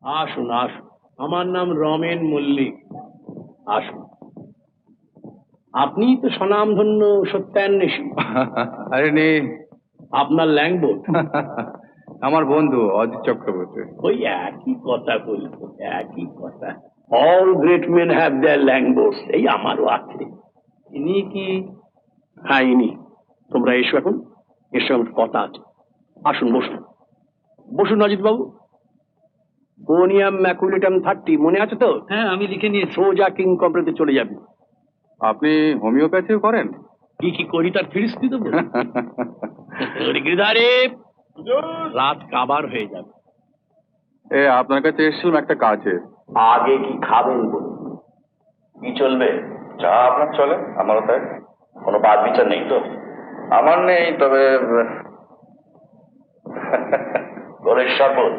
আসুন আসুন, আমার নাম রমেন মল্লিক। আসুন, আপনি তো স্বনামধন্য সত্যান্বেষী। আরে নেই। আপনার ল্যাংবোট। আমার বন্ধু অজিত চক্রবর্তী। ওই একই কথা বলবো, একই কথা। All great men have their longboats, এই আমারও আছে। ইনি কি? হ্যাঁ ইনি। তোমরা এসো এখন, এর সঙ্গে আমার কথা আছে। আসুন বসুন, বসুন অজিত বাবু। কোনিয়াম ম্যাকুলেটাম 30 মনে আছে তো? হ্যাঁ, আমি লিখে নিয়েছি। সোজা কিং কোম্পানিতে চলে যাবে। আপনি হোমিওপ্যাথিও করেন? কি কি করি তার ফিরিস্তি দেবো? গিরিধারে রাত কাবার হয়ে যাবে। আপনার কাছে এসেছিলাম একটা কাজে। আগে কি খাবেন বলুন? কি চলবে? চা আপনার চলে, আমারও তাই। কোনো বাদ বিচার নেই তো? আমার নেই, তবে গোলের শরবত